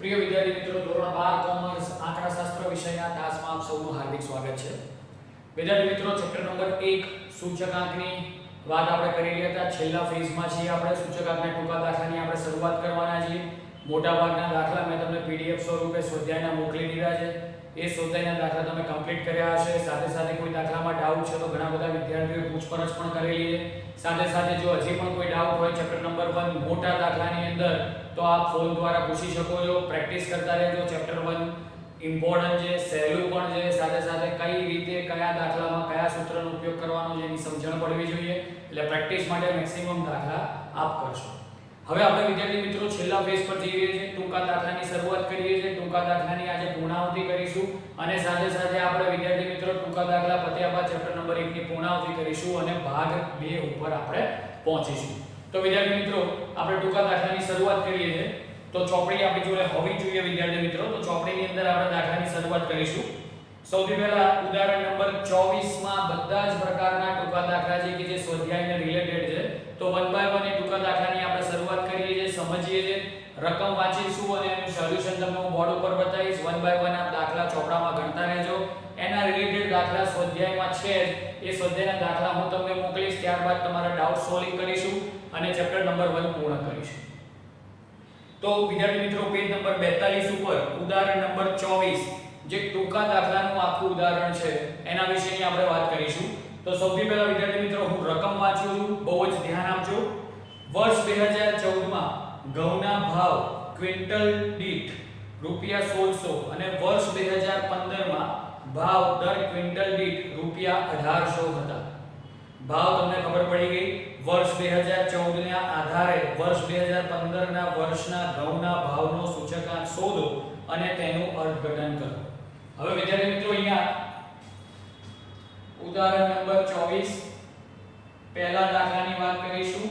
પ્રિય વિદ્યાર્થી મિત્રો, ધોરણ 12 કોમર્સ આંકડાશાસ્ત્ર વિષયના ક્લાસમાં આપ સૌનું હાર્દિક સ્વાગત છે. વિદ્યાર્થી મિત્રો, ચેપ્ટર નંબર 1 સૂચકાંકની વાત આપણે કરી રહ્યા હતા. છેલ્લા ફેઝમાં છીએ આપણે. સૂચકાંકના ટૂંકા દાખલાની આપણે શરૂઆત કરવાના છીએ. મોટાભાગના દાખલા મેં તમને પીડીએફ સ્વરૂપે સ્વાધ્યાયના મોકલી દીધા છે. એ સ્વાધ્યાયના દાખલા તમે કમ્પ્લીટ કર્યા હશે. સાથે સાથે કોઈ દાખલામાં ડાઉટ છે તો ઘણા બધા વિદ્યાર્થીઓએ પૂછપરછ પણ કરેલી છે. સાથે સાથે જો હજી પણ કોઈ ડાઉટ હોય ચેપ્ટર નંબર 1 મોટા દાખલાની અંદર તો આપ ફોન દ્વારા પૂછી શકો છો. પ્રેક્ટિસ કરતા રહેજો. ચેપ્ટર 1 ઇમ્પોર્ટન્ટ છે, સહેલું પણ છે. સાથે સાથે કઈ રીતે કયા દાખલામાં કયા સૂત્રનો ઉપયોગ કરવાનો છે એની સમજણ પડવી જોઈએ. એટલે પ્રેક્ટિસ માટે મેક્સિમમ દાખલા આપ કરશો. હવે આપણે વિદ્યાર્થી મિત્રો છેલ્લા ફેઝ પર જઈ રહ્યા છીએ. ટૂંકા દાખલાની શરૂઆત કરીએ છીએ. ટૂંકા દાખલાની આજે પૂર્ણાવૃત્તિ કરીશું અને સાથે સાથે આપણે વિદ્યાર્થી મિત્રો ટૂંકા દાખલા પત્યા બાદ ચેપ્ટર નંબર 1 ની પૂર્ણાવૃત્તિ કરીશું અને ભાગ 2 ઉપર આપણે પહોંચીશું. તો વિદ્યાર્થી મિત્રો, આપણે ટૂંકા દાખલાની શરૂઆત કરીએ છીએ. તો ચોપડી આપણી જોડે હોવી જોઈએ વિદ્યાર્થી મિત્રો. તો ચોપડીની અંદર આપણે દાખલાની શરૂઆત કરીશું. સૌથી પહેલા ઉદાહરણ નંબર 24 માં બધા જ પ્રકારના ટૂંકા દાખલા છે કે જે સ્વાધ્યાયને રિલેટેડ છે. તો 1 બાય 1 એ ટૂંકા દાખલાની આપણે શરૂઆત કરીએ છીએ, સમજીએ છીએ, રકમ વાંચીશું અને એનું સોલ્યુશન તમને હું બોર્ડ ઉપર બતાવીશ. 1 બાય 1 આ દાખલા ચોપડામાં ગણતા રહેજો. એના રિલેટેડ દાખલા સ્વાધ્યાયમાં છે એ સ્વાધ્યાયના દાખલા હું તમને મોકલીશ. ત્યારબાદ તમારા ડાઉટ સોલ્વિંગ કરીશું અને ચેપ્ટર નંબર 1 પૂર્ણ કરીશું. તો વિદ્યાર્થી મિત્રો, પેજ નંબર 42 ઉપર ઉદાહરણ નંબર 24 જે ટૂંકા દાખલાનું આખું ઉદાહરણ છે એના વિશેની આપણે વાત કરીશું. તો સૌથી પહેલા વિદ્યાર્થી મિત્રો હું રકમ વાંચું છું, બહુ જ ધ્યાન આપજો. વર્ષ 2014 માં ઘઉંના ભાવ ક્વિન્ટલ દીઠ ₹1600 અને વર્ષ 2015 માં ભાવ દર ક્વિન્ટલ દીઠ ₹1800 હતા. ભાવ તમને ખબર પડી ગઈ. વર્ષ 2014 ના આધારે વર્ષ 2015 ના વર્ષના ઘઉંના ભાવનો સૂચકાંક શોધો અને તેનું અર્થઘટન કરો. હવે વિદ્યાર્થી મિત્રો, અહીંયા ઉદાહરણ નંબર 24 પહેલા દાખલાની વાત કરીશું.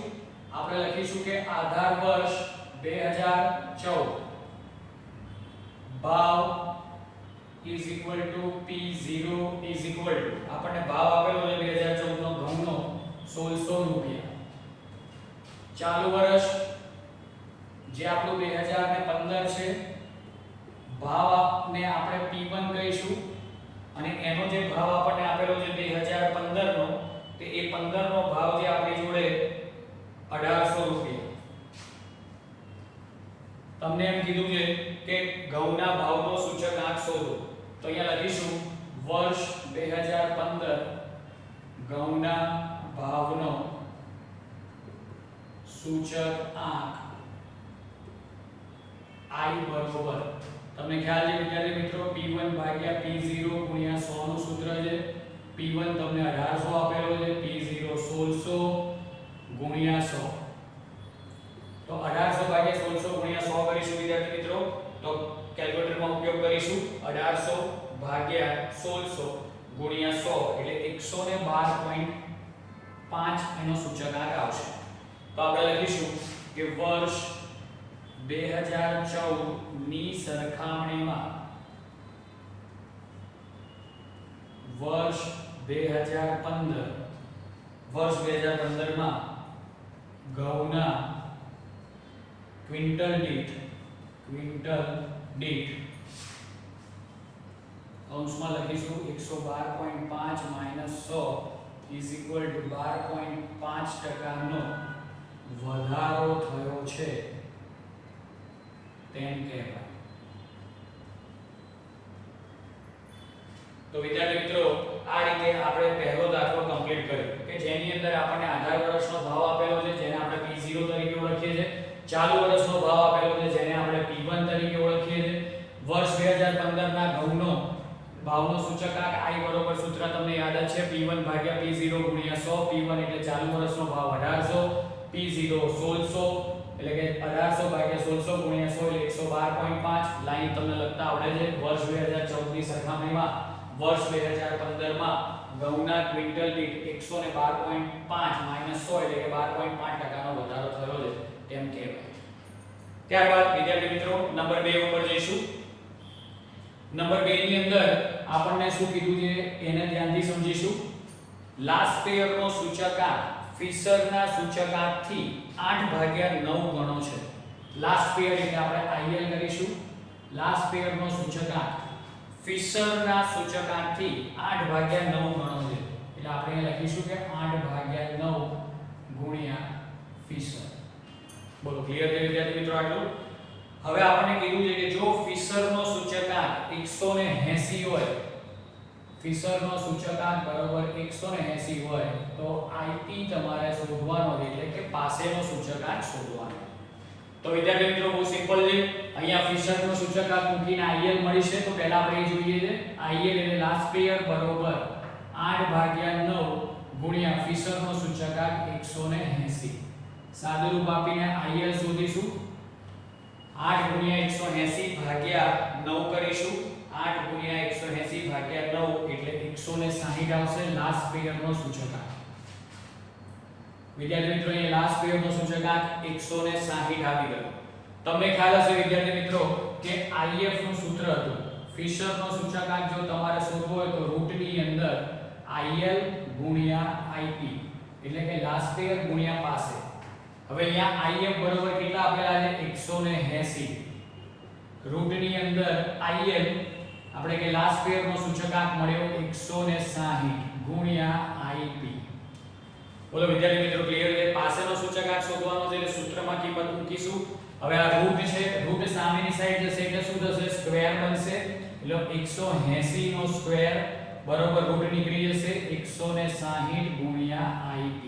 આપણે લખીશું કે આધાર વર્ષ 2014 ભાવ P0 આપણને ભાવ આપેલો છે 2014 નો ઘઉંનો ₹1600. ચાલુ વર્ષ જે આપણું 2015 છે, ભાવને આપણે P1 કહીશું અને એનો જે ભાવ આપણને આપેલો છે 2015 નો, તે એ 15 નો ભાવ જે આપણી જોડે ₹1800. તમને એમ કીધું છે કે ઘઉંના ભાવનો સૂચકાંક શોધો. તો અહીંયા લખીશું વર્ષ 2015 ઘઉંના ભાવનો સૂચકાંક I બરોબર તમને ખ્યાલ છે વિદ્યાર્થી મિત્રો, P1 ભાગ્યા P0 ગુણ્યા 100 નું સૂત્ર છે. P1 તમને 1800 આપેલો છે, P0 1600 ગુણ્યા 100. તો 1800 ભાગ્યા 1600 ગુણ્યા 100 કરીશું વિદ્યાર્થી મિત્રો. તો કેલ્ક્યુલેટરમાં ઉપયોગ કરીશું. 1800 ભાગ્યા 1600 ગુણ્યા 100 એટલે 112.5 એનો સૂચકાંક આવશે. તો આપણે લખીશું કે વર્ષ 2014 ની સરખામણીમાં વર્ષ 2015 માં ઘઉંના ક્વિન્ટલ દીઠ અંશમાં લખીશું 112.5 માઈનસ 100 ઇઝ ઇક્વલ ટુ 12.5% વધારો થયો છે તેમ કહેવાય. તો વિદ્યાર્થી મિત્રો, આ રીતે આપણે પહેલો દાખલો કમ્પ્લીટ કર્યો કે જેની અંદર આપણને આધાર વર્ષનો ભાવ આપેલો છે જેને આપણે P0 તરીકે ઓળખીએ છીએ. ચાલુ વર્ષનો ભાવ આપેલો છે જેને આપણે P1 તરીકે ઓળખીએ છીએ. વર્ષ 2015 ના ઘઉંનો ભાવનો સૂચકાંક I બરોબર સૂત્ર તમને યાદ જ છે, P1 ભાગ્યા P0 ગુણ્યા 100. P1 એટલે ચાલુ વર્ષનો ભાવ 1800, P0 1600 એટલે કે 1800 ભાગ્યા 1600 ગુણ્યા 100 એટલે 112.5. લાઈન તમને લખતા આવડે છે. વર્ષ 2014 ની સરખામણીમાં વર્ષ 2015 માં ઘઉંના ક્વિન્ટલ દીઠ 112.5 માઈનસ 100 એટલે કે 12.5% નો વધારો થયો છે તેમ કહેવાય. ત્યારબાદ વિદ્યાર્થી મિત્રો નંબર 2 ઉપર જઈશું. નંબર 2 ની અંદર આપણને શું કીધું છે એને ધ્યાનથી સમજીશું. લાસ્ટ પેયરનો સૂચકાંક ફિશરના સૂચકાંકથી 8/9 ગણો છે. લાસ્ટ પેયર એટલે આપણે IL કરીશું લાસ્ટ પેયરનો સૂચકાંક ફિશરના સૂચકાંકથી 8/9 ગણો છે. એટલે આપણે લખીશું કે 8/9 ગુણ્યા ફિશર. બોલો ક્લિયર છે વિદ્યાર્થી મિત્રો આટલું? હવે આપણને કીધું છે કે જો ફિશરનો સૂચકાંક 180 હોય, ફિશરનો સૂચકાંક બરાબર 180 હોય તો IP તમારે શોધવાનો છે, એટલે કે પાસેનો સૂચકાંક શોધવાનો. તો વિદ્યાર્થી મિત્રો બહુ સિમ્પલ છે. અહીંયા ફિશરનો સૂચકાંક મૂકીને IL મળી છે. તો પહેલા આપણે એ જોઈએ છે IL એટલે લાસ્ટ પેયર બરાબર 8/9 ગુણ્યા ફિશરનો સૂચકાંક 180. સાદું રૂપ આપીને IL શોધીશું. 8 ગુણ્યા 180 ભાગ્યા 9 કરીશું. 8 ગુણ્યા 180 ભાગ્યા 9 એટલે 160 આવશે લાસ્ટ પેયરનો સૂચકાંક. વિદ્યાર્થી મિત્રો અહીં લાસ્ટ પેયરનો સૂચકાંક 160 આવી ગયો. તમને ખ્યાલ હશે વિદ્યાર્થી મિત્રો કે IF નું સૂત્ર હતું ફિશરનો સૂચકાંક જો તમારે શોધવો હોય તો રૂટની અંદર IL ગુણ્યા IP એટલે કે લાસ્ટ પેયર ગુણ્યા પાસે. હવે અહીંયા IF બરાબર કેટલા આપેલા છે 180. રૂટની અંદર IL આપણે કે લાસ્ટ પેયરનો સૂચકાંક મળ્યો 160 ગુણ્યા IP. બોલો વિદ્યાર્થી મિત્રો ક્લિયર છે? પાસેનો સૂચકાંક શોધવાનો છે એટલે સૂત્રમાં કિંમત મૂકીશું. હવે આ રૂટ છે, રૂટ સામેની સાઈડ જશે એટલે શું થશે? સ્ક્વેર બનશે. એટલે 180 નો સ્ક્વેર બરાબર રૂટ નીકળી જશે 160 ગુણ્યા IP.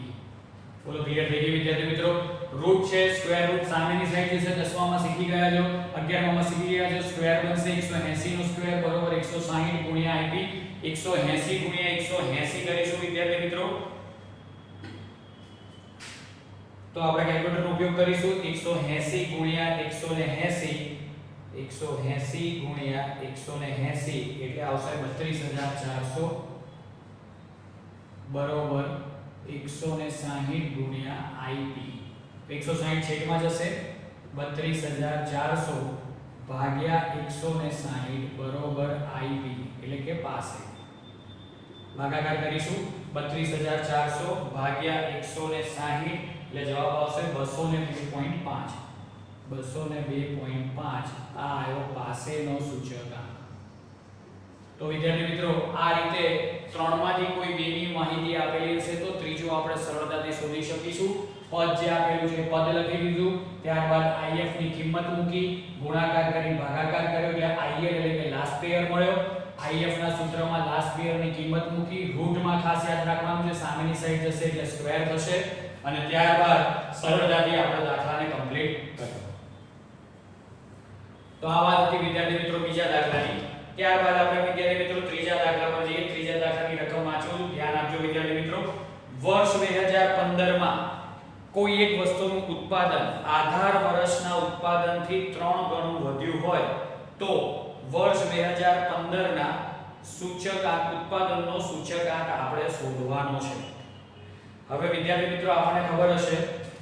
બોલો ક્લિયર થઈ ગયું વિદ્યાર્થી મિત્રો? રૂટ છે, સ્ક્વેર રૂટ સામેની સાઈડ જશે. 10માં શીખી ગયા છો, 11માં શીખી ગયા છો. સ્ક્વેર બનશે 180 નો સ્ક્વેર બરાબર 160 ગુણ્યા IP. 180 ગુણ્યા 180 કરીશું વિદ્યાર્થી મિત્રો. તો આપણે કેલ્ક્યુલેટરનો ઉપયોગ કરીશું. 180 ગુણ્યા 180 180 ગુણ્યા 180 એટલે આવશે 32400 બરોબર 160 ગુણ્યા IP. 160 છેદમાં જશે 32400 ભાગ્યા 160 બરોબર IP એટલે કે પાસે. ભાગાકાર કરીશું 32400 ભાગ્યા 160 એટલે જવાબ આવશે 202.5. 202.5 આ આવ્યો પાસેનો સૂચકાંક. તો વિદ્યાર્થી મિત્રો આ રીતે ત્રણમાંથી કોઈ બેની માહિતી આપેલી હશે તો ત્રીજો આપણે સરળતાથી શોધી શકીશું. પદ જે આપેલું છે પદ લખી દીધું, ત્યારબાદ IF ની કિંમત મૂકી, ગુણાકાર કરી ભાગાકાર કર્યો એટલે IL એટલે કે લાસ્ટ પેયર મળ્યો. IF ના સૂત્રમાં લાસ્ટ પેયર ની કિંમત મૂકી. રૂટમાં ખાસ યાદ રાખવાનું છે સામેની સાઈડ જશે એટલે સ્ક્વેર થશે અને ત્યારબાદ સરળતાથી આપણે દાખલાને કમ્પ્લીટ કર્યો. તો આ વાત હતી વિદ્યાર્થી મિત્રો બીજા દાખલાની. ત્યારબાદ આપણે વિદ્યાર્થી મિત્રો ત્રીજા દાખલા પર જઈએ. ત્રીજા દાખલાની રકમ વાંચો, ધ્યાન આપજો વિદ્યાર્થી મિત્રો. વર્ષ 2015 માં કોઈ એક વસ્તુનું ઉત્પાદન આધાર વર્ષના ઉત્પાદનથી 3 ગણું વધ્યું હોય તો વર્ષ 2015 ના સૂચકાંક ઉત્પાદનનો સૂચકાંક આપણે શોધવાનો છે. હવે વિદ્યાર્થી મિત્રો આપણને ખબર હશે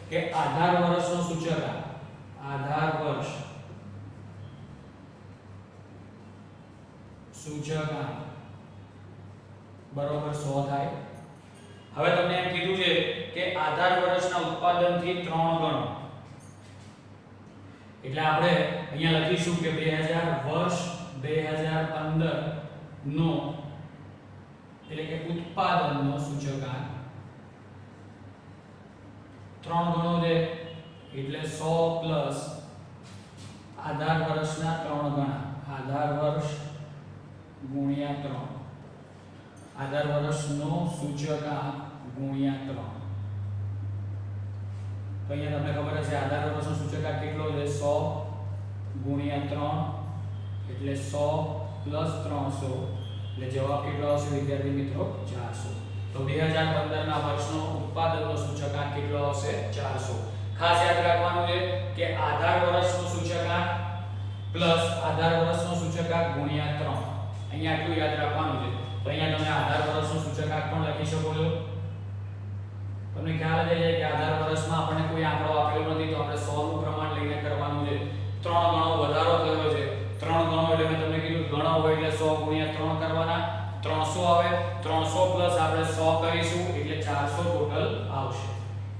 કે આધાર વર્ષનો સૂચકાંક આધાર વર્ષ સૂચકાંક બરોબર 100 થાય. હવે તમને એમ કીધું છે કે આધાર વર્ષના ઉત્પાદનથી 3 ગણો એટલે આપણે અહીંયા લખીશું કે 2000 વર્ષ 2015 નો એટલે કે ઉત્પાદનનો સૂચકાંક 3 ગણો છે એટલે 100 પ્લસ આધાર વર્ષના 3 ગણા. આધાર વર્ષ ગુણ્યા 3 આધાર વર્ષનો સૂચકાંક ગુણ્યા 3. તો અહીંયા તમને ખબર હશે આધાર વર્ષનો સૂચકાંક કેટલો છે 100 ગુણ્યા 3 એટલે 100 પ્લસ 300 એટલે જવાબ કેટલો આવશે વિદ્યાર્થી મિત્રો 400. તો 2015 ના વર્ષનો ઉત્પાદનનો સૂચકાંક કેટલો આવશે 400. ખાસ યાદ રાખવાનું છે કે આધાર વર્ષનો સૂચકાંક પ્લસ આધાર વર્ષનો સૂચકાંક ગુણ્યા 3. અહીંયા આટલું યાદ રાખવાનું છે. તો અહીંયા તમે આધાર વર્ષનો સૂચકાંક પણ લખી શકો છો. તમને ખ્યાલ જ છે કે આધાર વર્ષમાં આપણને કોઈ આંકડો આપેલો નથી તો આપણે 100 નું પ્રમાણ લઈને કરવાનું છે. 3 ગણો વધારો થયો છે. 3 ગણો એટલે મેં તમને કીધું ગણો હોય એટલે 100 ગુણ્યા 3 કરવાના. 300 આવે. 300 પ્લસ આપણે 100 કરીશું એટલે 400 ટોટલ આવશે.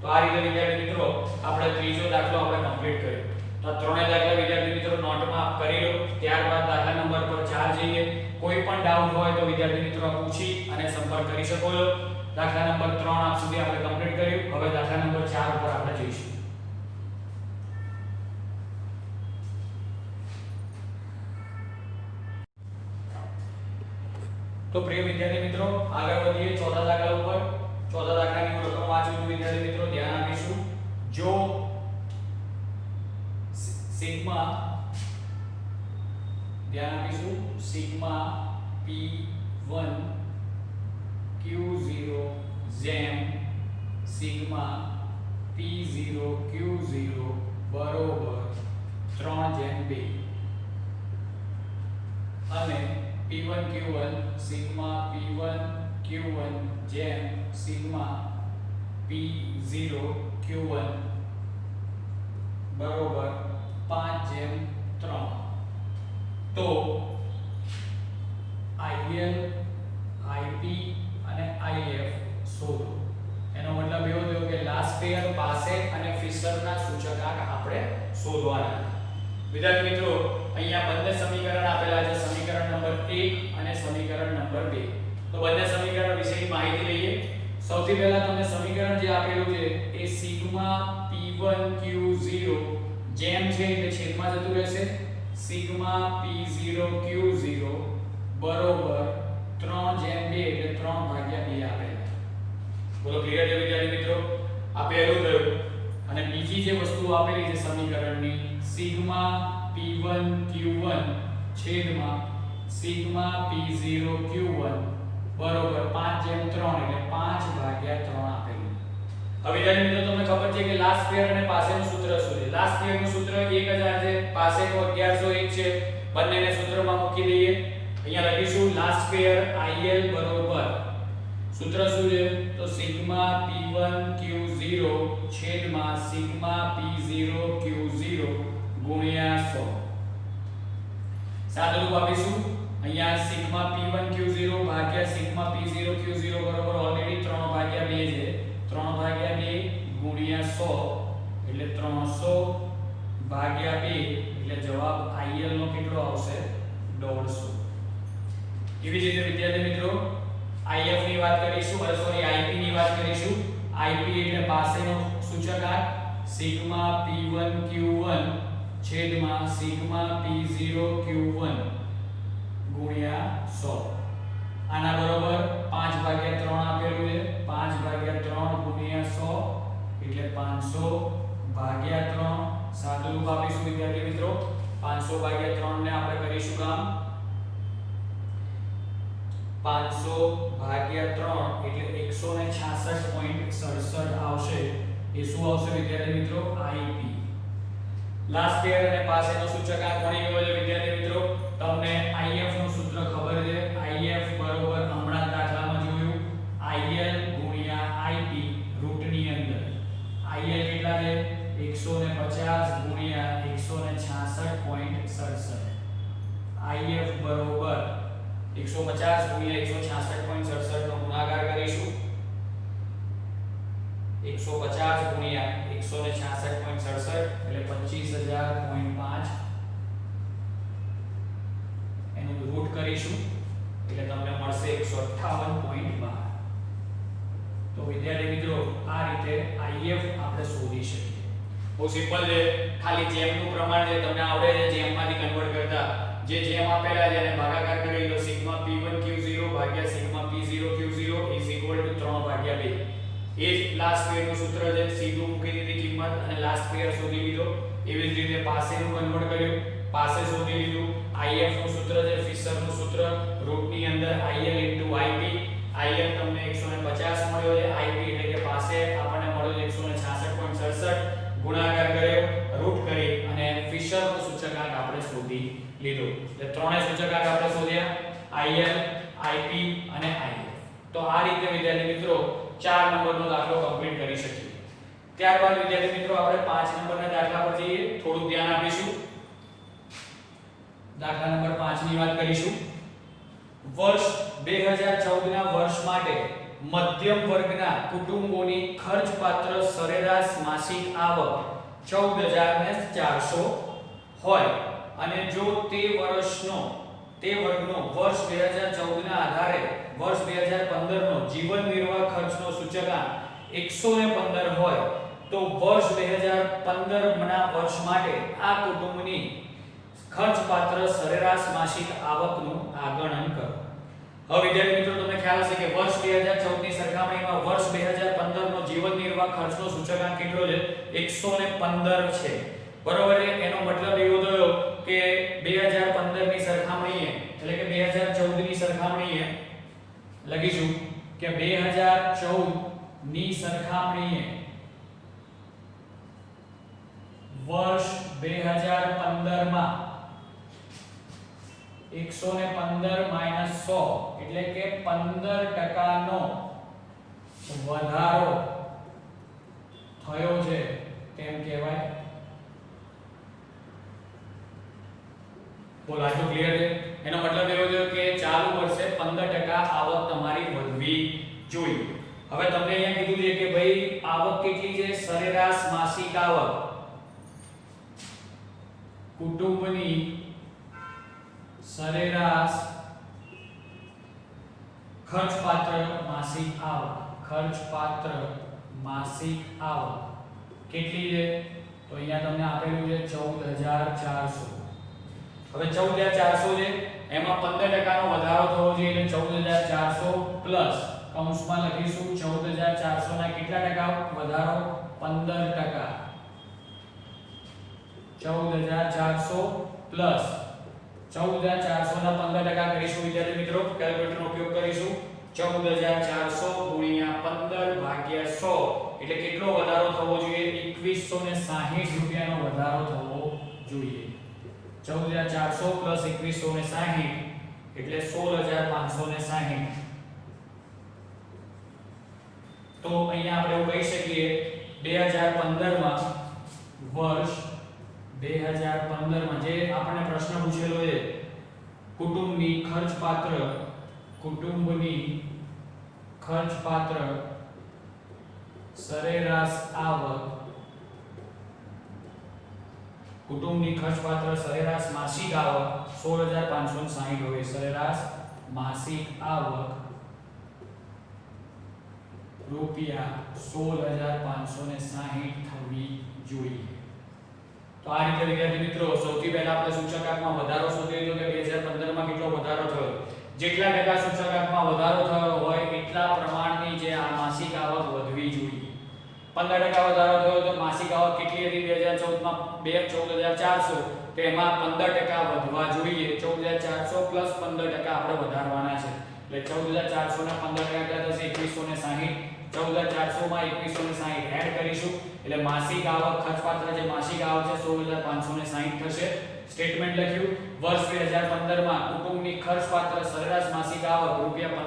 તો આ રીતે વિદ્યાર્થી મિત્રો આપણે ત્રીજો દાખલો આપણે કમ્પ્લીટ કર્યો. તો તો ત્રણેય દાખલા વિદ્યાર્થી મિત્રો નોટમાં કરી લો. ત્યારબાદ દાખલા નંબર પર 4 જઈએ. કોઈ પણ ડાઉટ હોય તો વિદ્યાર્થી મિત્રો પૂછી અને સંપર્ક કરી શકો છો. દાખલા નંબર 3 આપ સુધી આપણે કમ્પ્લીટ કર્યું. હવે દાખલા નંબર 4 પર આપણે જઈશું. તો પ્રિય વિદ્યાર્થી મિત્રો આગળ વધીએ ચોથા દાખલા ઉપર. ચોથા દાખલાની રકમ વાંચું વિદ્યાર્થી મિત્રો ધ્યાન આપીશું. જો સિગ્મા ધ્યાન આપીશું સિગ્મા p1 q0 જેમ સિગ્મા p0 q0 બરોબર 3:2 અને p1 q1 sigma p1 q1 જેમ સિગ્મા p0 q1 બરોબર 5:3. તો IL IP અને IF શોધો. એનો મતલબ એવો થયો કે લાસ્ટ પેયર પાસે અને ફિશરના સૂચકાંક આપણે શોધવાના. વિદ્યાર્થી મિત્રો અહીંયા બંને સમીકરણ આપેલા છે, સમીકરણ નંબર 1 અને સમીકરણ નંબર 2. તો બંને સમીકરણ વિશેની માહિતી લઈએ. સૌથી પહેલા તમને સમીકરણ જે આપેલું છે એ સિગ્મા p1 q0 જેમ છે એટલે છેદમાં જતું રહેશે. સિગ્મા p0 q0 બરોબર 3:2 એટલે 3/2 આપેલા. બોલો ક્લિયર છે વિદ્યાર્થી મિત્રો? આ પહેલું થયું. અને બીજી જે વસ્તુ આપેલી છે સમીકરણની સિગ્મા p1 q1 છેદમાં સિગ્મા p0 q1 બરોબર 5:3 એટલે 5/3 આપેલું. હવે વિદ્યાર્થી મિત્રો તમને ખબર છે કે લાસ્ટ પેયર અને પાસેનું સૂત્ર શું છે? લાસ્ટ પેયરનું સૂત્ર 1000 છે, પાસેનું 1101 છે. બંનેને સૂત્રમાં મૂકી દઈએ. અહીંયા લખીશું લાસ્ટ પેયર IL બરોબર સૂત્ર શું છે? તો સિગ્મા p1 q0 છેદમાં સિગ્મા p0 q0 ગુણ્યા 100. સાદુરૂપ આપીશું. અહીંયા સિગ્મા p1 q0 ભાગ્યા સિગ્મા p0 q0 બરોબર ઓલરેડી 3/2 છે. 3/2 ગુણ્યા 100 એટલે 300/2 એટલે જવાબ IL નો કેટલો આવશે? 150. એવી જ રીતે વિદ્યાર્થી મિત્રો IF ની વાત કરીશું, સોરી IP ની વાત કરીશું. IP એટલે પાસેનો સૂચકાંક સિગ્મા p1 q1 છેદમાં સિગ્મા p0 q1 ગુણ્યા 100. આના બરોબર 5/3 આપેલું છે. 5/3 ગુણ્યા 100 એટલે 500/3. સાદુરૂપ આપીશું વિદ્યાર્થી મિત્રો. 500/3 ને આપણે કરીશું કામ. 500/3 એટલે 166.67 આવશે. એ શું આવશે વિદ્યાર્થી મિત્રો? IP. લાસ્ટ પેયર અને પાસેનો સૂચકાંક મળી ગયો છે વિદ્યાર્થી મિત્રો. તમને IF નું સૂત્ર ખબર છે. IF બરોબર હમણાં દાખલામાં જોયું IL ગુણ્યા IP રૂટની અંદર. IL કેટલા છે? 150 ગુણ્યા 166.67. IF બરોબર 150 ગુણ્યા 166.67 નો ગુણાકાર કરીશું. 150 ગુણ્યા 166.67 એટલે 25000.5 એનું રૂટ કરીશું એટલે તમને મળશે 158.12. તો વિદ્યાર્થી મિત્રો આ રીતે IF આપણે શોધી શકીએ. બહુ સિમ્પલ છે. ખાલી જેમનું પ્રમાણ જે તમને આવડે છે જેમમાંથી કન્વર્ટ કરતા જે જેમ આપેલા છે એને ભાગાકાર કરી લો. સિગ્મા p1 q0 ભાગ્યા સિગ્મા p0 q0 3/2. એ જ લાસ્ટ પેયરનું સૂત્ર છે. સીધું મૂકી દીધી કિંમત અને લાસ્ટ પેયર શોધી લીધો. એવી જ રીતે પાસેનું કન્વર્ટ કર્યું, પાસે શોધી લીધું. IF નું સૂત્ર છે ફિશરનું સૂત્ર રૂટની અંદર IL * IP. IL તમને 150 મળ્યો છે. IP એટલે કે પાસે આપણને મળ્યો 166.67. ગુણાકાર કર્યો, રૂટ કરી અને ફિશરનું સૂચકાંક આપણે શોધી લીધો. એટલે ત્રણેય સૂચકાંક આપણે શોધ્યા IL, IP અને IF. તો આ રીતે વિદ્યાર્થી મિત્રો 4 નંબરનો દાખલો કમ્પ્લીટ કરી શકીએ. ત્યારબાદ વિદ્યાર્થી મિત્રો આપણે 5 નંબરના દાખલા પર જઈએ. થોડું ધ્યાન આપીશું. દાખલા નંબર 5 ની વાત કરીશું. વર્ષ 2014 ના વર્ષ માટે મધ્યમ વર્ગના કુટુંબોની ખર્ચપાત્ર સરેરાશ માસિક આવક 14400 હોય અને જો તે વર્ગનો વર્ષ 2014 ના આધારે વર્ષ 2015 નો જીવન નિર્વાહ ખર્ચનો સૂચકાંક 115 હોય તો વર્ષ 2015 ના વર્ષ માટે આ કુટુંબની ખર્ચપાત્ર સરેરાશ માસિક આવકનું આગણન કરો. હવે વિદ્યાર્થી મિત્રો તમને ખ્યાલ હશે કે વર્ષ 2014 ની સરખામણીમાં વર્ષ 2015 નો જીવન નિર્વાહ ખર્ચનો સૂચકાંક કેટલો છે? 115 છે. બરોબર છે. એનો મતલબ એવો થયો કે 2015 ની સરખામણીએ એટલે કે 2014 ની સરખામણીએ લખીશું કે 2014 ની સરખામણીએ વર્ષ 2015 માં 115 માઈનસ 100 એટલે કે 15% નો વધારો થયો છે તેમ કહેવાય. બોલો આટલું ક્લિયર છે? એનો મતલબ એવો છે કે ચાલુ વર્ષે 15% આવક તમારી વધવી જોઈએ. હવે તમને અહીંયા કીધું છે કે ભાઈ આવક કેટલી છે? સરેરાશ માસિક આવક કુટુંબની સરેરાશ ખર્ચપાત્ર માસિક આવક કેટલી છે? તો અહીંયા તમને આપેલું છે 14400. હવે 14400 છે એમાં 15% નો વધારો થવો જોઈએ એટલે 14400 પ્લસ કૌંસમાં લખીશું 14400 ના કેટલા ટકા વધારો? 15%. 14400 પ્લસ 14400 ના 15% કરીશું વિદ્યાર્થી મિત્રો. કેલ્ક્યુલેટરનો ઉપયોગ કરીશું. 14400 ગુણ્યા 15 ભાગ્યા 100 એટલે કેટલો વધારો થવો જોઈએ? 2160 રૂપિયાનો વધારો થવો જોઈએ. 14400 પ્લસ 2160 એટલે 16560. તો અહીંયા આપણે એવું કહી શકીએ 2015 માં વર્ષ 2015 માં જે આપણને પ્રશ્ન પૂછેલો છે કુટુંબની ખર્ચપાત્ર સરેરાશ આવક કુટુંબની ખર્ચપાત્ર સરેરાશ માસિક આવક 16560 હોય. સરેરાશ માસિક આવક રૂપિયા 16560 થવી જોઈએ. તો આ રીતે વિદ્યાર્થી મિત્રો સૌથી પહેલા આપણે સૂચકાંકમાં વધારો શોધી લીધો કે 2015 માં કેટલો વધારો થયો. જેટલા ટકા સૂચકાંકમાં વધારો થયો હોય એટલા પ્રમાણની જે આ માસિક આવક વધવી જોઈએ. 15% વધારો થયો તો માસિક આવક કેટલી હતી 2014 માં? 14400. તો એમાં 15% વધવા જોઈએ. 14400 પ્લસ 15% આપણે વધારવાના છે. એટલે 14400 ના 15% કેટલા થશે? 2160. 14400 માં 2160 એડ કરીશું એટલે માસિક આવક ખર્ચપાત્ર જે માસિક આવક છે 16560 થશે. સ્ટેટમેન્ટ લખ્યું વર્ષ 2015 માં કુટુંબની ખર્ચપાત્ર સરેરાશ માસિક આવક રૂપિયા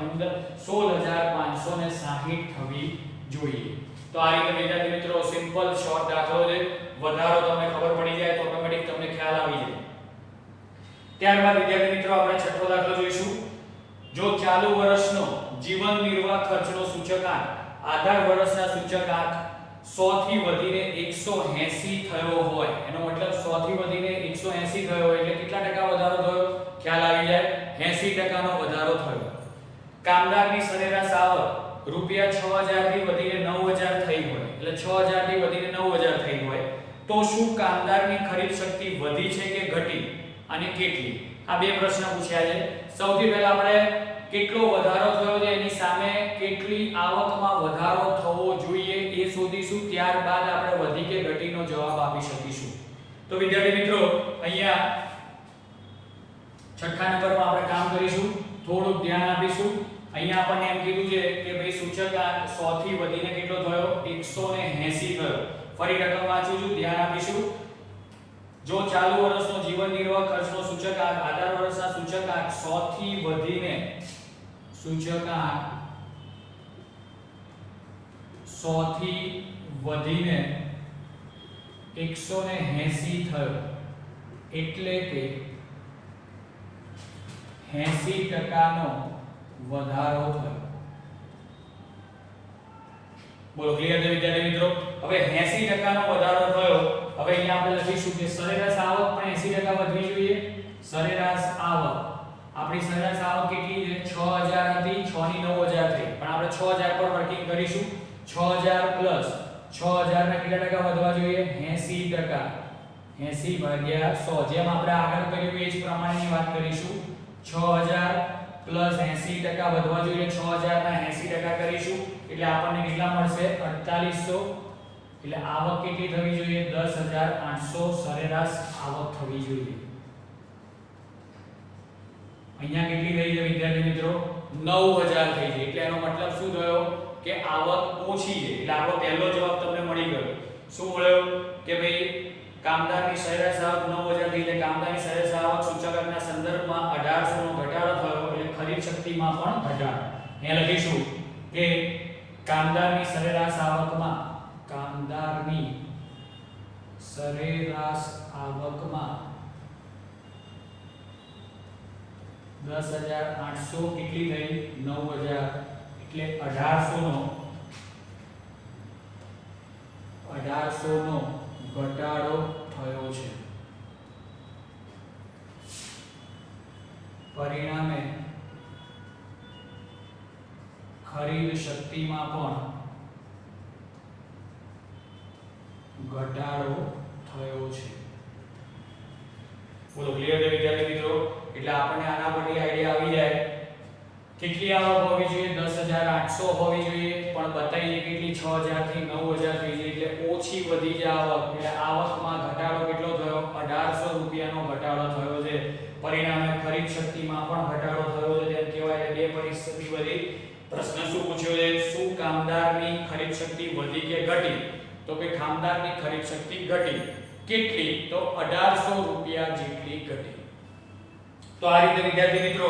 16560 થવી જોઈએ. તો આ રીતે વિદ્યાર્થી મિત્રો સિમ્પલ શોર્ટ દાખલો છે. વધારો તમને ખબર પડી જાય તો ઓટોમેટિક તમને ખ્યાલ આવી જાય. ત્યારબાદ વિદ્યાર્થી મિત્રો આપણે છઠ્ઠો દાખલો જોઈશું. જો ચાલુ વર્ષનો જીવન નિર્વાહ ખર્ચનો સૂચકાંક આધાર વર્ષના સૂચકાંક 100 થી વધીને 180 થયો હોય, એનો મતલબ 100 થી વધીને 180 થયો હોય એટલે કેટલા ટકા વધારો થયો? ખ્યાલ આવી જાય 80% નો વધારો થયો. કામદારની સરેરાશ આવક રૂપિયા 6000 થી વધીને 9000 થઈ હોય એટલે 6000 થી વધીને 9000 થઈ હોય તો શું કામદારની ખરીદ શક્તિ વધી છે કે ઘટી અને કેટલી? આ બે પ્રશ્ન પૂછ્યા છે. સૌથી પહેલા આપણે કેટલો વધારો થયો છે એની સામે કેટલી આવકમાં વધારો થવો જોઈએ એ શોધીશું. ત્યારબાદ આપણે વધી કે ઘટીનો જવાબ આપી શકીશું. તો વિદ્યાર્થી મિત્રો અહીંયા છઠ્ઠા નંબરમાં આપણે કામ કરીશું. થોડું ધ્યાન આપીશું. અહીંયા આપણને એમ કીધું છે કે ભાઈ સૂચકાંક 100 થી વધીને કેટલો થયો? 180 થયો. ફરી રકમ વાંચું છું, ધ્યાન આપીશું. જો ચાલુ વર્ષનો જીવન નિર્વાહ ખર્ચનો સૂચકાંક આધાર વર્ષના સૂચકાંક 100 થી વધીને 180 થયો એટલે કે 80% નો વધારો થયો. બોલો ક્લિયર છે વિદ્યાર્થી મિત્રો? હવે 80% નો વધારો થયો. હવે અહીંયા આપણે લખીશું કે સરેરાશ આવક પણ 80% વધવી જોઈએ. સરેરાશ આવક, આપણી સરેરાશ આવક કેટલી છે? 6000 હતી, 6 ની 9000 થઈ, પણ આપણે 6000 પર વર્કિંગ કરીશું. 6000 પ્લસ 6000 ના કેટલા ટકા વધવા જોઈએ? 80%. 80 ભાગ્યા 100, જેમ આપણે આગળ કર્યું એ જ પ્રમાણેની વાત કરીશું. 6000 પ્લસ 80% વધવા જોઈએ. 6000 ના 80% કરીશું એટલે આપણને કેટલા મળશે? 4800. એટલે આવક કેટલી થવી જોઈએ? 10800 સરેરાશ આવક થવી જોઈએ. અહીંયા કેટલી થઈ છે વિદ્યાર્થી મિત્રો? 9000 થઈ છે. એટલે એનો મતલબ શું થયો કે આવક ઓછી છે. એટલે આપણો પહેલો જવાબ તમને મળી ગયો. શું મળ્યો કે ભાઈ કામદારની સરેરાશ આવક 9000 થઈ, એટલે કામદારની સરેરાશ આવક સૂચકાંકના સંદર્ભમાં 1800 નો ઘટાડો થયો, એટલે ખરીદ શક્તિમાં પણ ઘટાડો. અહીંયા લખીશું કે કામદારની સરેરાશ આવકમાં 10800 કેટલી થઈ? 9000, એટલે 1800 નો ઘટાડો થયો છે. પરિણામે ખરીદ શક્તિમાં પણ ઘટાડો થયો છે. બોલો ક્લિયર છે વિદ્યાર્થી મિત્રો? એટલે આપણને આના પરથી આઈડિયા આવી જાય કેટલી આવક હોવી જોઈએ? 10800 હોવી જોઈએ, પણ બતાવીએ કેટલી? 6000 થી 9000 થઈ છે, એટલે ઓછી વધી છે આવક. એટલે આવકમાં ઘટાડો કેટલો થયો? 1800 રૂપિયાનો ઘટાડો થયો છે. પરિણામે ખરીદ શક્તિમાં પણ ઘટાડો થયો છે. તેમ કહેવાય કે બે પરિસ્થિતિ વધી. પ્રશ્ન શું પૂછ્યો છે? શું કામદારની ખરીદ શક્તિ વધી કે ઘટી? તો કે કામદારની ખરીદ શક્તિ ઘટી. કેટલી? તો 1800 રૂપિયા જેટલી ઘટી. તો આ રીતે વિદ્યાર્થી મિત્રો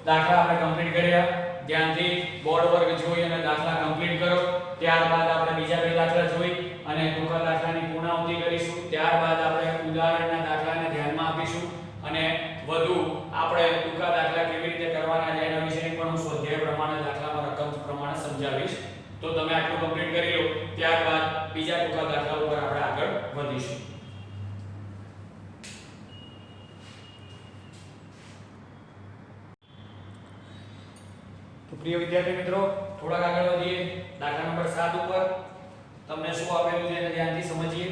દાખલા આપણે કમ્પ્લીટ કર્યા. ધ્યાનથી બોર્ડ વર્ક જોઈ અને દાખલા કમ્પ્લીટ કરો. ત્યારબાદ આપણે બીજા બે દાખલા જોઈ અને ટૂંકા દાખલાની પૂર્ણાહુતિ કરીશું. ત્યારબાદ આપણે ઉદાહરણના દાખલાને ધ્યાનમાં આપીશું અને વધુ આપણે ટૂંકા દાખલા કેવી રીતે કરવાના છે એના વિશેની પણ હું સ્વાધ્યાય પ્રમાણે દાખલામાં રકમ પ્રમાણે સમજાવીશ. તો તમે આટલું કમ્પ્લીટ કરી લો, ત્યારબાદ બીજા ટૂંકા દાખલા ઉપર આપણે આગળ વધીશું. તો પ્રિય વિદ્યાર્થી મિત્રો, થોડાક આગળ વધીએ. દાખલા નંબર 7 ઉપર તમને શું આપેલું છે એને ધ્યાનથી સમજીએ.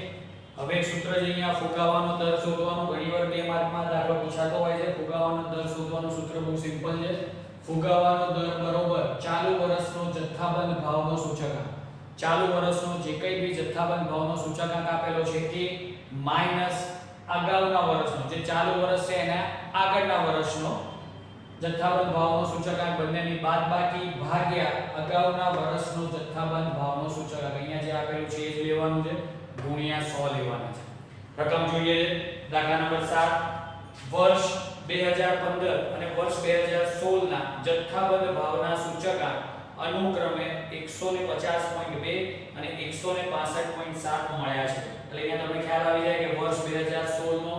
હવે એક સૂત્ર છે અહીંયા, ફુગાવાનો દર શોધવાનું. ઘણીવાર 2 માર્કમાં દાખલો પૂછાતો હોય છે. ફુગાવાનો દર શોધવાનું સૂત્ર બહુ સિમ્પલ છે. ફુગાવાનો દર બરોબર ચાલુ વર્ષનો જથ્થાબંધ ભાવનો સૂચકાંક. ચાલુ વર્ષનો જે કંઈ બી જથ્થાબંધ ભાવનો સૂચકાંક આપેલો છે એ માઈનસ અગાઉના વર્ષનો, જે ચાલુ વર્ષ છે એના આગળના વર્ષનો જથ્થાબંધ ભાવનો સૂચકાંક, બંનેની બાદબાકી ભાગ્યા અગાઉના વર્ષનો જથ્થાબંધ ભાવનો સૂચકાંક. અહીંયા જે આપેલું છે એ જ લેવાનું છે, ગુણ્યા 100 લેવાના છે. રકમ જોઈએ દાખલા નંબર 7. વર્ષ 2015 અને વર્ષ 2016 ના જથ્થાબંધ ભાવના સૂચકાંક અનુક્રમે 150.2 અને 165.7 મળ્યા છે. એટલે અહીંયા તમને ખ્યાલ આવી જાય કે વર્ષ 2016 નો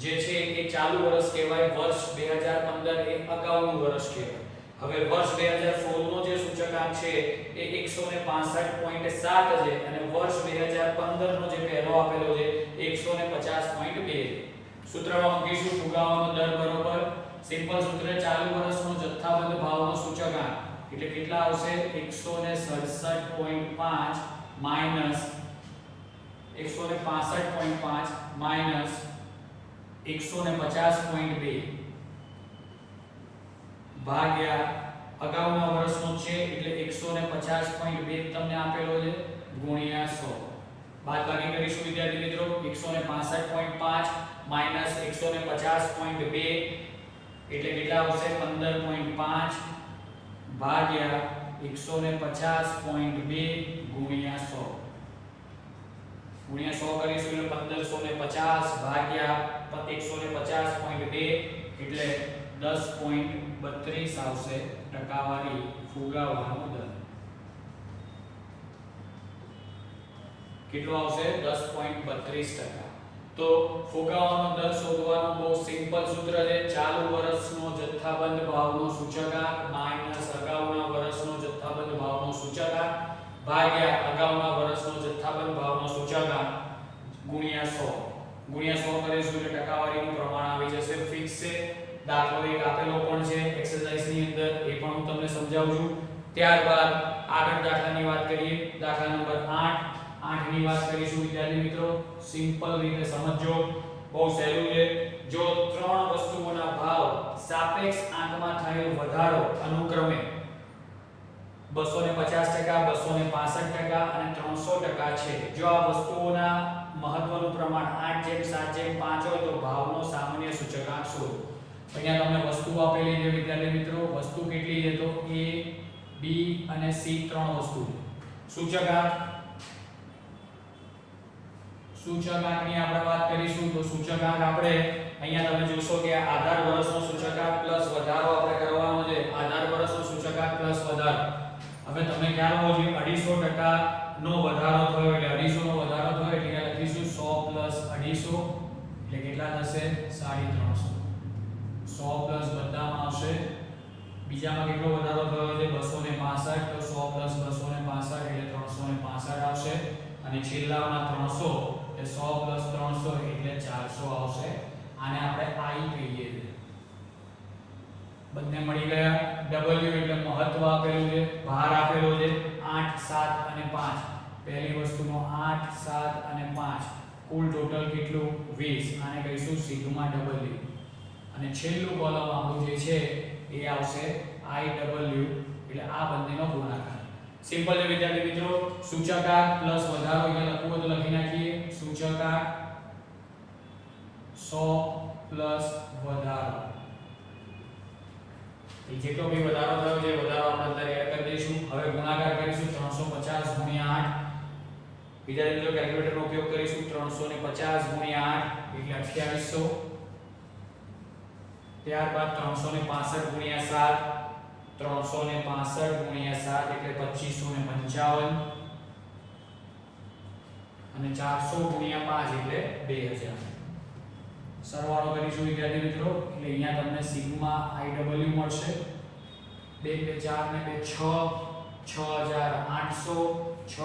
જે છે એ ચાલુ વર્ષ કહેવાય, વર્ષ 2015 એ અગાઉનું વર્ષ કહેવાય. હવે વર્ષ 2016 નો જે સૂચકાંક છે એ 165.7 છે અને વર્ષ 2015 નો જે પહેલો આપેલો છે 150.2 છે. સૂત્રમાં મૂકીશું ફુગાવાનો દર બરોબર સિમ્પલ સૂત્ર ચાલુ વર્ષનો જથ્થાબંધ ભાવનો સૂચકાંક એટલે કેટલા આવશે? 167.5 માઈનસ 165.5 માઈનસ 150.2 ભાગ્યા અગાઉના વર્ષનો છે એટલે 150.2 તમને આપેલો છે ગુણ્યા 100. બાદબાકી કરીશું વિદ્યાર્થી મિત્રો. 165.5 માઈનસ 150.2 એટલે કેટલા આવશે? 15.5 ભાગ્યા 150.2 ગુણ્યા 100. ગુણ્યા 100 કરીશું એટલે 1550 ભાગ્યા 150.2 એટલે 10.32 આવશે ટકાવારી ફુગાવાનો દર. કેટલો આવશે? 10.32%. તો ફુગાવાનો દર શોધવાનું બહુ સિમ્પલ સૂત્ર છે. ચાલુ વર્ષનો જથ્થાબંધ ભાવનો સૂચકાંક માઈનસ અગાઉના વર્ષનો જથ્થાબંધ ભાવનો સૂચકાંક ભાગ્યા અગાઉના વર્ષનો જથ્થાબંધ ભાવનો સૂચકાંક ગુણ્યા 100 ગુણ્યા 100 કરીશું એટલે ટકાવારીનું પ્રમાણ આવી જશે ફિક્સ છે દાખલો એક આપેલો પણ છે એક્સરસાઇઝ ની અંદર એ પણ હું તમને સમજાવું છું ત્યારબાદ આગળ દાખલાની વાત કરીએ દાખલા નંબર 8 ની વાત કરીશું વિદ્યાર્થી મિત્રો સિમ્પલ રીતે સમજો બહુ સહેલું છે જો ત્રણ વસ્તુઓના ભાવ સાપેક્ષ આંકમાં થયેલ વધારો અનુક્રમે 250% 265% અને 300% છે જો આ વસ્તુઓના મહત્વનું પ્રમાણ 8:7:5 હોય તો ભાવનો સામાન્ય સૂચકાંક શોધો અહીંયા તમને વસ્તુ આપેલી છે વિદ્યાર્થી મિત્રો વસ્તુ કેટલી છે તો A B અને C ત્રણ વસ્તુ સૂચકાંકની આપણે વાત કરીશું તો સૂચકાંક આપણે અહીંયા તમે જોશો કે આધાર વર્ષનો સૂચકાંક પ્લસ વધારો આપણે કરવાનો છે આધાર વર્ષનો સૂચકાંક પ્લસ વધારો હવે તમે ખ્યાલ હોવો જોઈએ 250% નો વધારો થયો એટલે 250 નો વધારો થયો એટલે લખીશું 100 250 એટલે કેટલા થશે 350 100 પ્લસ બધામાં આવશે બીજામાં કેટલો વધારો થયો છે 265 તો 100 265 એટલે 365 આવશે અને છેલ્લામાં 300 એટલે 100 300 એટલે 400 આવશે આને આપણે I કહીએ છીએ બંને મળી ગયા W એટલે મહત્વ આપેલું છે ભાર આપેલો છે 8 7 અને 5 પહેલી વસ્તુનો 8 7 અને 5 કુલ ટોટલ કેટલું 20 આને કહીશું સિગ્મા W અને છેલ્લું કોલમ આપણું જે છે એ આવશે IW એટલે આ બંનેનો ગુણાકાર સિમ્પલ છે વિદ્યાર્થી મિત્રો સૂચકાંક પ્લસ વધારો અહીંયા લખવું તો લખી નાખીએ સૂચકાંક 100 પ્લસ વધારો એ જેટલો બી વધારો થયો છે વધારો આપણે અંદર એડ કરી દઈશું હવે ગુણાકાર કરીશું 350 ગુણ્યા 8 વિદ્યાર્થી મિત્રો કેલ્ક્યુલેટરનો ઉપયોગ કરીશું 350 ગુણ્યા 8 એટલે 2800 ત્યારબાદ 365 ગુણ્યા 7 365 ગુણ્યા 7 એટલે 2555 અને 400 ગુણ્યા 5 એટલે 2000 સરવાળો કરીશું વિદ્યાર્થી મિત્રો એટલે અહીંયા તમને સિગ્મા IW મળશે 2 4 ને 2 6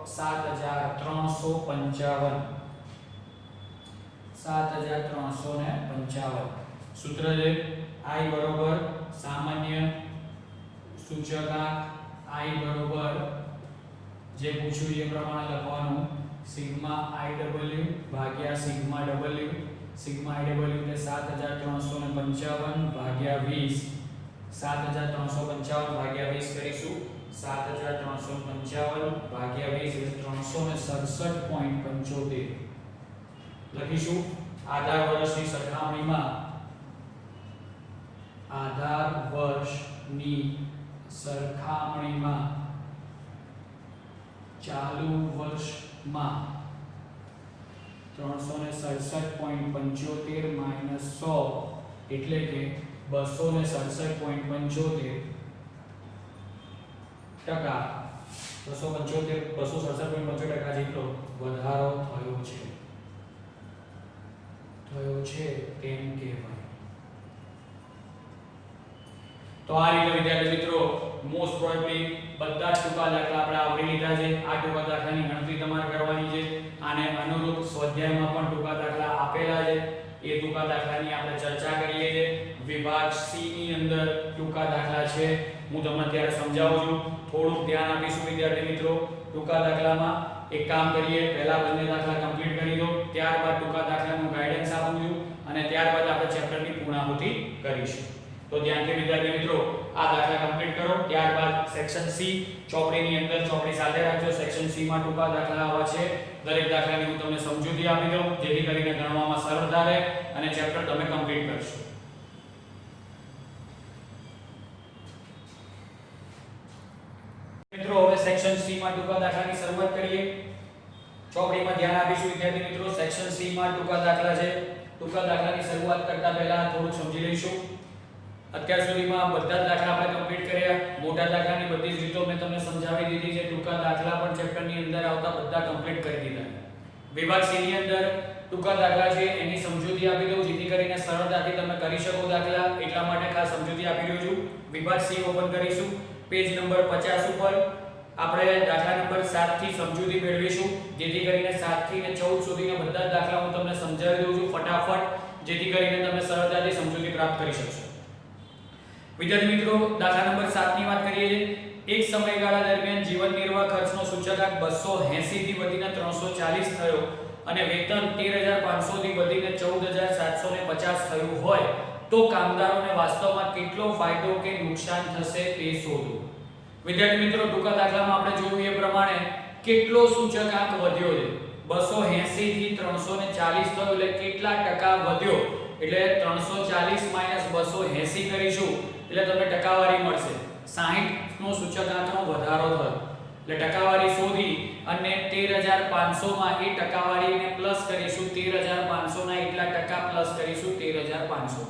6355 7355 સૂત્ર છે I બરોબર સામાન્ય સૂચકાંક I બરોબર જે પૂછ્યું એ પ્રમાણે લખવાનું સિગ્મા IW ભાગ્યા સિગ્મા W સિગ્મા IW એટલે 7355 ભાગ્યા 20 7355 ભાગ્યા 20 કરીશું 7355 ભાગ્યા 20 એટલે 367.75 લખીશું આધાર વર્ષની સરખામણીમાં ચાલુ વર્ષમાં 367.75 માઈનસ 100 એટલે કે 267.75 ટકા 267.75 જેટલો વધારો થયો છે તેમ કહેવાય તો આ રીતે વિદ્યાર્થી મિત્રો મોસ્ટ પ્રોબેબલી બધા જ ટૂંકા દાખલા આપણે આવરી લીધા છે આ ટૂંકા દાખલાની ગણતરી તમારે કરવાની છે આને અનુરૂપ સ્વાધ્યાયમાં પણ ટૂંકા દાખલા આપેલા છે એ ટૂંકા દાખલાની આપણે ચર્ચા કરીએ છીએ વિભાગ C ની અંદર ટૂંકા દાખલા છે હું તમને અત્યારે સમજાવું છું થોડું ધ્યાન આપીશું વિદ્યાર્થી મિત્રો ટૂંકા દાખલામાં એક કામ કરીએ પહેલા બંને દાખલા કમ્પ્લીટ કરી દો ત્યારબાદ ટૂંકા દાખલાનું ગાઈડન્સ આપું છું અને ત્યારબાદ આપણે ચેપ્ટરની પૂર્ણાહુતિ કરીશું તો ધ્યાનથી વિદ્યાર્થી મિત્રો આ દાખલા કમ્પ્લીટ કરો ત્યારબાદ સેક્શન C ચોપડીની અંદર ચોપડી સાથે રાખજો સેક્શન C માં ટૂંકા દાખલા આવા છે દરેક દાખલાની હું તમને સમજૂતી આપી દઉં જેથી કરીને ગણવામાં સરળતા રહે અને ચેપ્ટર તમે કમ્પ્લીટ કરશો મિત્રો હવે સેક્શન C માં ટૂંકા દાખલાની શરૂઆત કરીએ ચોપડીમાં ધ્યાન આપીશું વિદ્યાર્થી મિત્રો સેક્શન C માં ટૂંકા દાખલા છે ટૂંકા દાખલાની શરૂઆત કરતા પહેલા થોડું સમજી લઈશું અત્યાર સુધીમાં બધા દાખલા આપણે કમ્પ્લીટ કર્યા મોટા દાખલાની બધી જ રીતો મેં તમને સમજાવી દીધી છે ટૂંકા દાખલા પણ ચેપ્ટરની અંદર આવતા બધા કમ્પ્લીટ કરી દીધા વિભાગ C ની અંદર ટૂંકા દાખલા છે એની સમજૂતી આપી દઉં જેથી કરીને સરળતાથી તમે કરી શકો દાખલા એટલા માટે ખાસ સમજૂતી આપી રહ્યો છું વિભાગ C ઓપન કરીશું પેજ નંબર 50 ઉપર આપણે દાખલા નંબર 7 થી સમજૂતી મેળવીશું, જેથી કરીને 7 થી 14 સુધીના બધા જ દાખલા હું તમને સમજાવી દઉં છું ફટાફટ, જેથી કરીને તમે સરળતાથી સમજૂતી પ્રાપ્ત કરી શકશો. વિદ્યાર્થી મિત્રો, દાખલા નંબર 7 ની વાત કરીએ છીએ. એક સમયગાળા દરમિયાન જીવન નિર્વાહ ખર્ચનો સૂચકાંક 280 થી વધીને 340 થયો અને વેતન 13500 થી વધીને 14750 થયું હોય તો કામદારોને વાસ્તવમાં કેટલો ફાયદો કે નુકસાન થશે તે શોધો. વિદ્યાર્થી મિત્રો, ટૂંકા દાખલામાં આપણે જોયું એ પ્રમાણે કેટલો સૂચકાંક વધ્યો છે. 280 થી 340 થયો એટલે કેટલા ટકા વધ્યો, એટલે 340 - 280 કરીશું એટલે તમને ટકાવારી મળશે. 60 નો સૂચકાંકનો વધારો થયો એટલે ટકાવારી શોધી અને 13500 માં એ ટકાવારીને પ્લસ કરીશું. 13500 ના એટલા ટકા પ્લસ કરીશું 13500.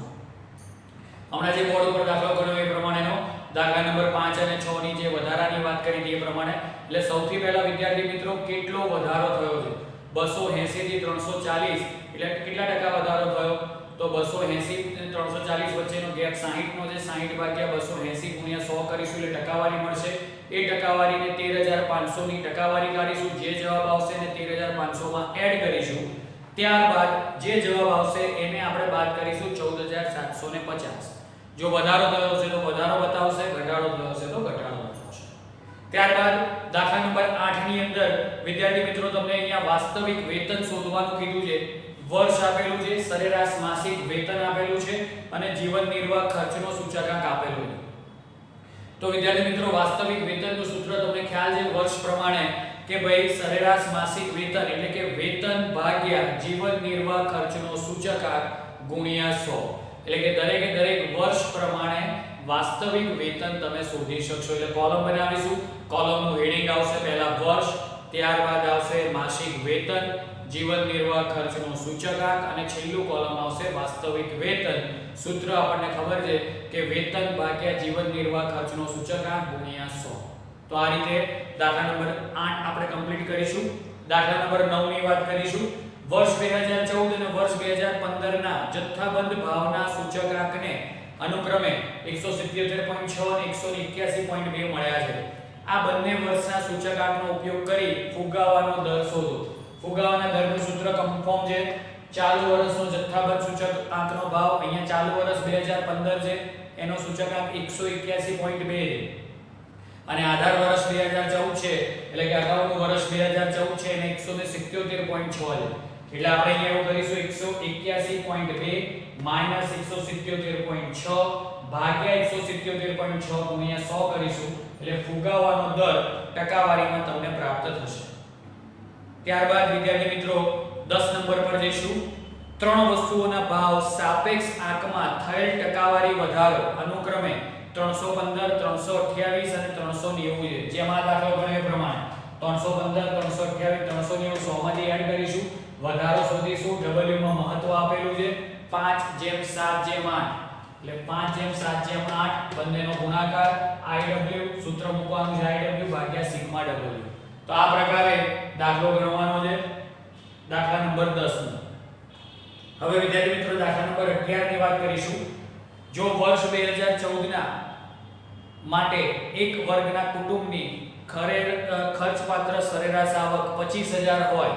હમણાં જે બોર્ડ ઉપર દાખલો કર્યો એ પ્રમાણેનો દાખલા નંબર 5 અને 6 ની જે વધારાની વાત કરી હતી એ પ્રમાણે. એટલે સૌથી પહેલા વિદ્યાર્થી મિત્રો કેટલો વધારો થયો છે? 280 થી 340 એટલે કેટલા ટકા વધારો થયો? તો 280 અને 340 વચ્ચેનો ગેપ 60 નો છે. 60 ભાગ્યા 280 ગુણ્યા 100 કરીશું એટલે ટકાવારી મળશે. એ ટકાવારીને 13500 ની ટકાવારી કાઢીશું. જે જવાબ આવશે ને 13500 માં એડ કરીશું. ત્યારબાદ જે જવાબ આવશે એને આપણે બાદ કરીશું 14750. જો વધારો થયો છે તો વધારો બતાવશે, ઘટાડો થયો છે તો ઘટાડો બતાવશે. ત્યારબાદ દાખલા નંબર 8 ની અંદર વિદ્યાર્થી મિત્રો તમને અહીંયા વાસ્તવિક વેતન શોધવાનું કીધું છે. વર્ષ આપેલું છે, સરેરાશ માસિક વેતન આપેલું છે અને જીવન નિર્વાહ ખર્ચનો સૂચકાંક આપેલું છે. તો વિદ્યાર્થી મિત્રો, વાસ્તવિક વેતનનું સૂત્ર તમને ખ્યાલ છે વર્ષ પ્રમાણે કે ભાઈ સરેરાશ માસિક વેતન એટલે કે વેતન ભાગ્યા જીવન નિર્વાહ ખર્ચનો સૂચકાંક ગુણ્યા 100. એટલે કે દરેક વર્ષ પ્રમાણે વાસ્તવિક વેતન તમે શોધી શકશો. એટલે કોલમ બનાવીશું. કોલમનું હેડિંગ આવશે પહેલા વર્ષ, ત્યારબાદ આવશે માસિક વેતન, જીવન નિર્વાહ ખર્ચનો સૂચકાંક અને છેલ્લું કોલમ આવશે વાસ્તવિક વેતન. સૂત્ર આપણને ખબર છે કે વેતન ભાગ્યા જીવન નિર્વાહ ખર્ચનો સૂચકાંક ગુણ્યા 100. તો આ રીતે દાખલા નંબર 8 આપણે કમ્પ્લીટ કરીશું. દાખલા નંબર 9 ની વાત કરીશું. વર્ષ 2014 અને વર્ષ 2015 ના જથ્થાબંધ ભાવના સૂચકાંકને અનુક્રમે 177.6 અને 181.2 મળ્યા છે. આ બંને વર્ષના સૂચકાંકનો ઉપયોગ કરી ફુગાવાનો દર શોધો. ફુગાવાના દરનું સૂત્ર કન્ફર્મ છે. ચાલુ વર્ષનો જથ્થાબંધ સૂચકાંકનો ભાવ અહીંયા ચાલુ વર્ષ 2015 છે, એનો સૂચકાંક 181.2 છે અને આધાર વર્ષ 2014 છે એટલે કે અગાઉનું વર્ષ 2014 છે અને 177.6 છે. એટલે આપણે અહીંયા એવું કરીશું 181.2 માઈનસ 177.6 ભાગ્યા 177.6 ગુણ્યા 100 કરીશું એટલે ફુગાવાનો દર ટકાવારીમાં તમને પ્રાપ્ત થશે. ત્યારબાદ વિદ્યાર્થી મિત્રો 10 નંબર પર જઈશું. ત્રણ વસ્તુઓના ભાવ સાપેક્ષ આંકમાં થયેલ ટકાવારી વધારો અનુક્રમે 315, 328 અને 390 છે. જેમાં દાખલો ગણ્યો પ્રમાણે 315, 328, 390 100 માંથી એડ કરીશું. વધારો શોધીશું. W માં મહત્વ આપેલું છે 5:7:8 એટલે 5:7:8 બંનેનો ગુણાકાર IW સૂત્ર મૂકવાનું છે IW ભાગ્યા સિગ્મા W. તો આ પ્રકારે દાખલો ગણવાનો છે દાખલા નંબર 10 નો. હવે વિદ્યાર્થી મિત્રો દાખલા નંબર 11 ની વાત કરીશું. જો વર્ષ 2014 ના માટે એક વર્ગના કુટુંબની ખર્ચપાત્ર સરેરાશ આવક 25000 હોય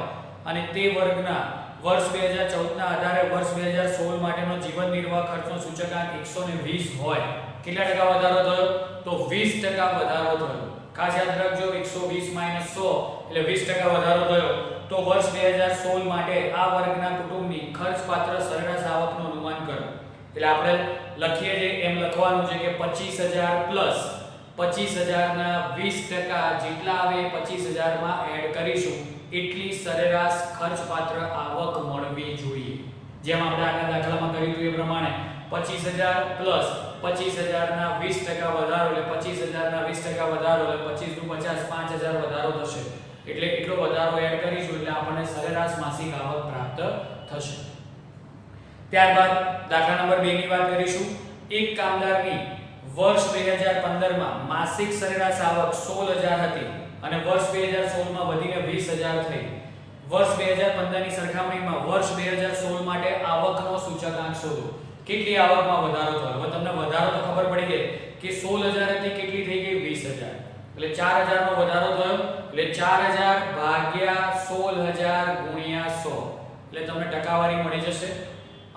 અને તે વર્ગના વર્ષ 2014 ના આધારે વર્ષ 2016 માટેનો જીવન નિર્વાહ ખર્ચનો સૂચકાંક 120 હોય, કેટલા ટકા વધારો થયો? તો 20% વધારો થયો. ખાસ યાદ રાખજો 120 - 100 એટલે 20% વધારો થયો. તો વર્ષ 2016 માટે આ વર્ગના કુટુંબની ખર્ચપાત્ર સરેરાશ આવકનું અનુમાન કરો. એટલે આપણે લખીએ છે એમ લખવાનું છે કે 25000 પ્લસ 25000 ના 20% જેટલા આવે 25000 માં એડ કરીશું એટલી સરેરાશ ખર્ચપાત્ર આવક મળવી જોઈએ. જેમ આપણે આગલા દાખલામાં કર્યું હતું એ પ્રમાણે 25000 પ્લસ 25000 ના 20% વધારો એટલે 25000 ના 20% વધારો એટલે 25 * 50 5000 વધારો થશે. એટલે એટલો વધારો એડ કરીશું એટલે આપણને સરેરાશ માસિક આવક પ્રાપ્ત થશે. ત્યારબાદ દાખલા નંબર 2 ની વાત કરીશું. એક કામદારની વર્ષ 2015 માં માસિક સરેરાશ આવક 16000 હતી અને વર્ષ 2016 માં વધીને 20000 થઈ. વર્ષ 2015 ની સરખામણીમાં વર્ષ 2016 માટે આવકનો સૂચકાંક શોધો. કેટલી આવકમાં વધારો થયો? હવે તમને વધારો તો ખબર પડી ગઈ કે 16000 હતી કેટલી થઈ ગઈ 20000. એટલે 4000 નો વધારો થયો એટલે 4000 ભાગ્યા 16000 ગુણ્યા 100 એટલે તમને ટકાવારી મળી જશે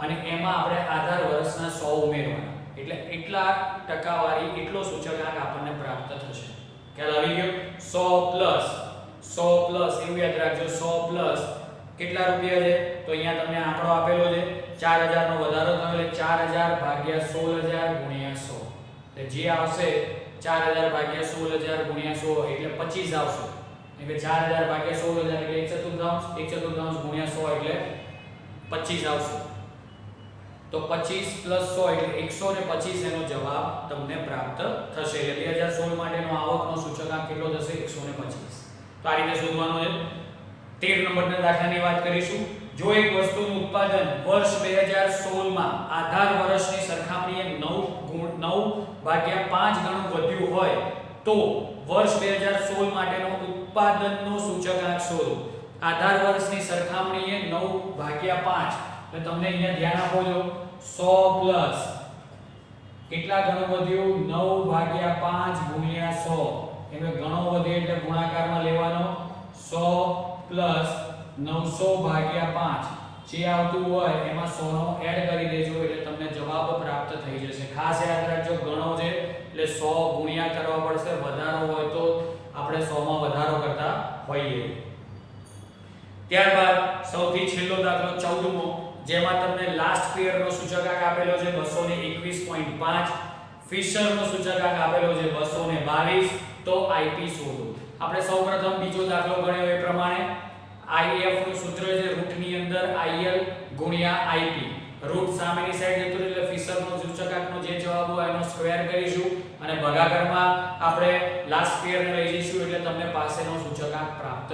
અને એમાં આપણે આધાર વર્ષના 100 ઉમેરવાના એટલે એટલા ટકાવારી એટલો સૂચકાંક આપણને પ્રાપ્ત થશે. ખ્યાલ આવી ગયો? 100 પ્લસ એવું યાદ રાખજો 100 પ્લસ કેટલા રૂપિયા છે તો અહીંયા તમને આંકડો આપેલો છે 4000 નો વધારો થયો એટલે 4000 ભાગ્યા 16000 ગુણ્યા 100 એટલે જે આવશે 4000 ભાગ્યા 16000 ગુણ્યા 100 એટલે 25 આવશે. એટલે 4000 ભાગ્યા 16000 એટલે 1/4 ગુણ્યા 100 એટલે 25 આવશે. તો 25 પ્લસ 100 એટલે 125 એનો જવાબ તમને પ્રાપ્ત થશે. એટલે 2016 માટેનો આવકનો સૂચકાંક કેટલો થશે 125. તો આ રીતે શોધવાનો છે. 13 નંબરના દાખલાની વાત કરીશું. જો એક વસ્તુનું ઉત્પાદન વર્ષ 2016 માં આધાર વર્ષની સરખામણીએ 9/5 ગણું વધ્યું હોય તો વર્ષ 2016 માટેનો ઉત્પાદનનો સૂચકાંક શોધો. આધાર વર્ષની સરખામણીએ 9/5 એટલે તમને અહીંયા ધ્યાન આપો જો 100 પ્લસ કેટલા ગણું વધ્યું 9/5 ગુણ્યા 100 એટલે ગણો વધે એટલે ગુણાકારમાં લેવાનો 100 પ્લસ 900/5 જે આવતું હોય એમાં 100 નો એડ કરી દેજો એટલે તમને જવાબ પ્રાપ્ત થઈ જશે. ખાસ યાદ રાખજો ગણો છે એટલે 100 ગુણ્યા કરવા પડશે. વધારો હોય તો આપણે 100 માં વધારો કરતા હોઈએ. ત્યારબાદ સૌથી છેલ્લો દાખલો 14મો જેમાં તમને લાસ્ટ પિયરનો સૂચકાંક આપેલો છે 221.5, ફિશરનો સૂચકાંક આપેલો છે 222. તો આઈપી શોધો. આપણે સૌપ્રથમ બીજો દાખલો ગણ્યો એ પ્રમાણે IF નું સૂત્ર છે રૂટની અંદર IL ગુણ્યા IP. રૂટ સામેની સાઈડ જતું એટલે ફિશરનો સૂચકાંકનો જે જવાબ હોય એનો સ્ક્વેર કરીશું અને ભાગાકારમાં આપણે લાસ્ટ પિયરને લઈ જઈશું એટલે તમને પાસેનો સૂચકાંક પ્રાપ્ત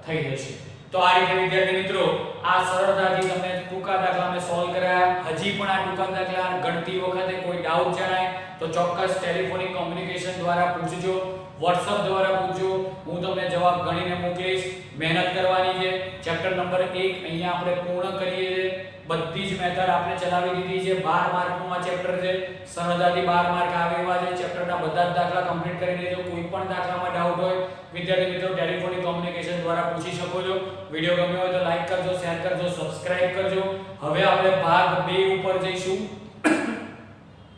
થઈ જશે. તો આ રીતે વિદ્યાર્થી મિત્રો આ સરળતાથી તમને ટૂંકા દાખલા મેં સોલ્વ કરાયા. હજી પણ આ ટૂંકા દાખલા ગણતી વખતે કોઈ ડાઉટ જણાય તો ચોક્કસ ટેલિફોનિક કોમ્યુનિકેશન દ્વારા પૂછજો, WhatsApp દ્વારા પૂછજો. હું તમને જવાબ ગણીને મોકલીશ. મહેનત કરવાની છે. ચેપ્ટર નંબર 1 અહીંયા આપણે પૂર્ણ કરીએ છીએ. બધી જ મેથડ આપણે ચલાવી દીધી છે. 12 માર્કનું આ ચેપ્ટર છે. સરળતાથી 12 માર્ક આવે એવા છે. ચેપ્ટરના બધા જ દાખલા કમ્પ્લીટ કરી લેજો. કોઈ પણ દાખલામાં ડાઉટ હોય વિદ્યાર્થી મિત્રો ટેલિફોનિક કોમ્યુનિકેશન દ્વારા પૂછી શકો છો. વિડિયો ગમ્યો હોય તો લાઈક કરજો, શેર કરજો, સબસ્ક્રાઇબ કરજો. હવે આપણે ભાગ 2 ઉપર જઈશું.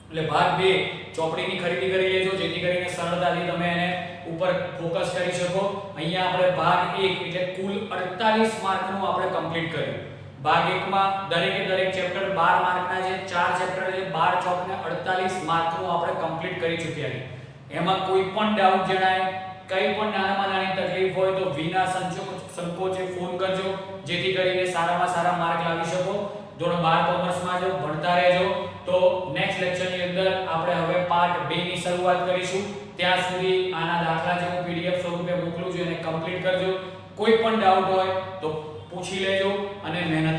એટલે ભાગ 2 ચોપડીની ખરીદી કરી લેજો જેથી કરીને સરળતાથી તમે એને ઉપર ફોકસ કરી શકો. અહીંયા આપણે ભાગ 1 એટલે કુલ 48 માર્કનું આપણે કમ્પ્લીટ કર્યું. ભાગ 1 માં દરેકે દરેક ચેપ્ટર 12 માર્કના છે. 4 ચેપ્ટર છે. 12 ચોક ને 48 માર્કનું આપણે કમ્પ્લીટ કરી ચૂક્યા છે. એમાં કોઈ પણ ડાઉટ જણાય, કઈ પણ નાનામાં નાની તકલીફ હોય તો વિના સંકોચે ફોન કરજો જેથી કરીને સારામાં સારા માર્ક લાવી શકો. ધોરણ 12 કોમર્સમાં જો ભણતા રહેજો. તો નેક્સ્ટ લેક્ચરની અંદર આપણે હવે પાર્ટ 2 ની શરૂઆત કરીશું. ત્યાં સુધી આના દાખલા જે હું PDF સ્વરૂપે મોકલું છું એને કમ્પ્લીટ કરજો. કોઈ પણ ડાઉટ હોય તો પૂછી લેજો અને મહેનત